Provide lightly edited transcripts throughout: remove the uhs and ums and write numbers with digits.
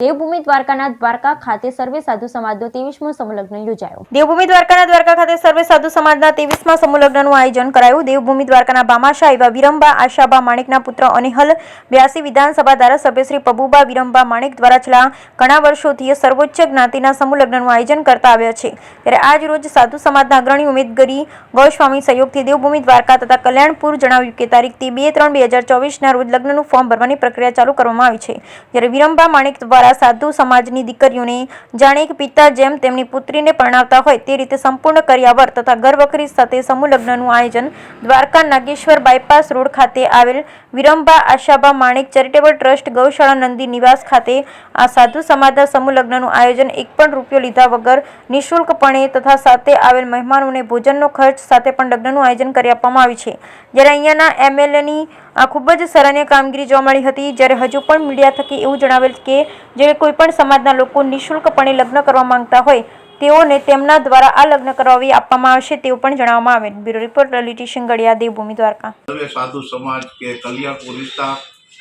દેવભૂમિ દ્વારકાના દ્વારકા ખાતે સર્વે સાધુ સમાજનો 23મો સમૂહલગ્ન યોજાયો। દેવભૂમિ દ્વારકાના દ્વારકા ખાતે સર્વે સાધુ સમાજના 23મા સમૂહલગ્નનું આયોજન કરાયું। દેવભૂમિ દ્વારકાના બામાશા એવા વિરંબા આશાબા માણેકના પુત્ર અનેહલ 82 વિધાનસભા ધારાસભ્ય શ્રી પબુબા વિરંબા માણેક દ્વારા છેલ્લા ઘણા વર્ષોથી સર્વોચ્ચ જ્ઞાતિના સમૂહલગ્નનું આયોજન કરતા આવ્યા છે। ત્યારે આજ રોજ સાધુ સમાજના અગ્રણી ઉમેદગીરી ગોસ્વામી સહયોગથી દેવભૂમિ દ્વારકા તથા કલ્યાણપુર જણાવ્યું કે તારીખ 2-3-2024ના રોજ લગ્નનું ફોર્મ ભરવાની પ્રક્રિયા ચાલુ કરવામાં આવી છે। જ્યારે વિરંબા માણેક દ્વારા સાધુ સમાજની દીકરીઓને જાણે એક પિતા જેમ તેમની પુત્રીને પરણાવતા હોય તે રીતે સંપૂર્ણ કર્યાવર તથા ઘરવખરી સાથે સમૂહ લગ્નનું આયોજન દ્વારકા નાગેશ્વર બાયપાસ રોડ ખાતે આવેલ વિરંબા આશાબા માણેક ચેરિટેબલ ટ્રસ્ટ ગૌશાળા નંદી નિવાસ ખાતે આ સાધુ સમાજના સમૂહ લગ્નનું આયોજન એક પણ રૂપિયો લીધા વગર નિઃશુલ્કપણે તથા સાથે આવેલ મહેમાનોને ભોજનનો ખર્ચ સાથે પણ લગ્નનું આયોજન કરી આપવામાં આવ્યું છે। જ્યારે અહીંયાના એમએલએની આ ખૂબ જ સરાહનીય કામગીરી જોવા મળી હતી। જ્યારે હજુ પણ મીડિયા થકી એવું જણાવેલ કે જે કોઈ પણ સમાજના લોકો નિઃશુલ્કપણે લગ્ન કરવા માંગતા હોય તેઓને તેમના દ્વારા આ લગ્ન કરાવી આપવામાં આવશે તેવું પણ જણાવવામાં આવેલ। Bureau report Lalit Shingadiya, Devbhumi Dwarka. સર્વે સાધુ સમાજ કે કલ્યાણપુર વિસ્તાર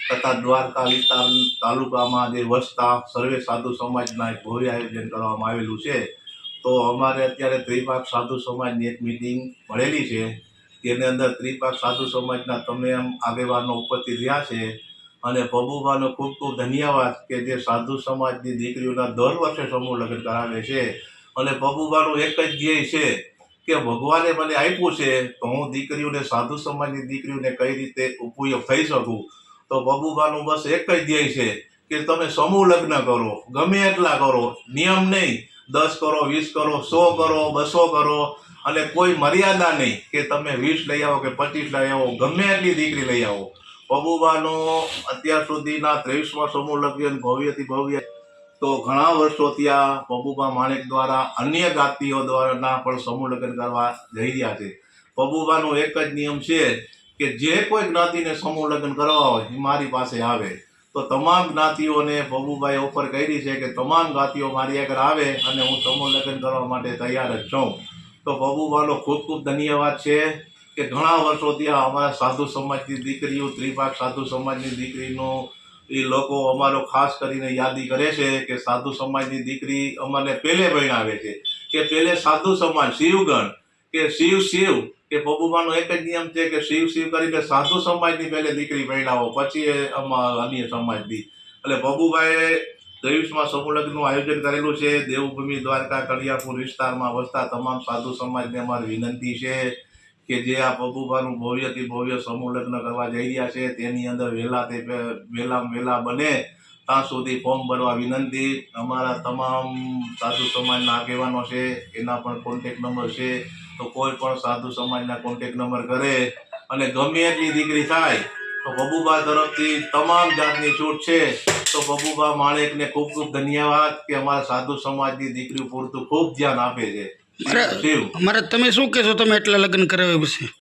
તથા દ્વારકા વિસ્તાર તાલુકામાં જે વસતા સર્વે સાધુ સમાજના એક ભવ્ય આયોજન કરવામાં આવેલું છે। તો અમારે અત્યારે ત્રિપાક સાધુ સમાજની એક મિટિંગ મળેલી છે, તેની અંદર ત્રિપાક સાધુ સમાજના તમામ આગેવાનો ઉપસ્થિત રહ્યા છે અને પબુબાનો ખૂબ ખૂબ ધન્યવાદ કે જે સાધુ સમાજની દીકરીઓના દર વર્ષે સમૂહ લગ્ન કરાવે છે અને પબુબાનું એક જ ધ્યેય છે કે ભગવાને મને આપ્યું છે તો હું દીકરીઓને સાધુ સમાજની દીકરીઓને કઈ રીતે ઉપયોગ થઈ શકું। તો પબુબાનું બસ એક જ ધ્યેય છે કે તમે સમૂહ લગ્ન કરો, ગમે એટલા કરો, નિયમ નહીં, 10 કરો, 20 કરો, 100 કરો, 200 કરો અને કોઈ મર્યાદા નહીં કે તમે 20 લઈ આવો કે 25 લઈ આવો, ગમે એટલી દીકરી લઈ આવો। પબુબાનો અત્યાર સુધીના 23મા સમૂહ લગ્ન ભવ્યથી ભવ્ય તો ઘણા વર્ષો ત્યાં પબુબા માણેક દ્વારા અન્ય જ્ઞાતિઓ દ્વારા પણ સમૂહ લગ્ન કરવા જઈ રહ્યા છે। પબુબાનો એક જ નિયમ છે કે જે કોઈ જ્ઞાતિને સમૂહ લગ્ન કરવા હોય એ મારી પાસે આવે। તો તમામ જ્ઞાતિઓને પબુબાએ ઓફર કરી છે કે તમામ જ્ઞાતિઓ મારી આગળ આવે અને હું સમૂહ લગ્ન કરવા માટે તૈયાર જ છું। તો પબુબાનો ખૂબ ખૂબ ધન્યવાદ છે કે ઘણા વર્ષોથી અમારા સાધુ સમાજની દીકરીઓ ત્રિપાક સાધુ સમાજની દીકરીનો એ લોકો અમારો ખાસ કરીને યાદી કરે છે કે સાધુ સમાજની દીકરી અમને પહેલે પરણાવે છે કે પહેલે સાધુ સમાજ શિવગણ કે શિવ કે પબુબાનો એક જ નિયમ છે કે શિવ કરીને સાધુ સમાજની પહેલે દીકરી પરણાવો પછી અન્ય સમાજની। એટલે પબુબાએ 23મા સમૂહ લગ્નનું આયોજન કરેલું છે। દેવભૂમિ દ્વારકા કલ્યાણપુર વિસ્તારમાં વસતા તમામ સાધુ સમાજને અમારી વિનંતી છે કે જે આ પબુબાનું ભવ્યથી ભવ્ય સમૂહ લગ્ન કરવા જઈ રહ્યા છે તેની અંદર વહેલા બને ત્યાં સુધી ફોર્મ ભરવા વિનંતી। અમારા તમામ સાધુ સમાજના આગેવાનો છે એના પણ કોન્ટેક્ટ નંબર છે, તો કોઈ પણ સાધુ સમાજના કોન્ટેક્ટ નંબર કરે અને ગમે એટલી દીકરી થાય તો પબુબા તરફથી તમામ જાતની છૂટ છે। તો પબુબા માણેકને ખૂબ ખૂબ ધન્યવાદ કે અમારા સાધુ સમાજની દીકરીઓ પૂરતું ખૂબ ધ્યાન આપે છે। મારે તમે શું કહેશો, તમે એટલા લગ્ન કરાવ્યા પછી?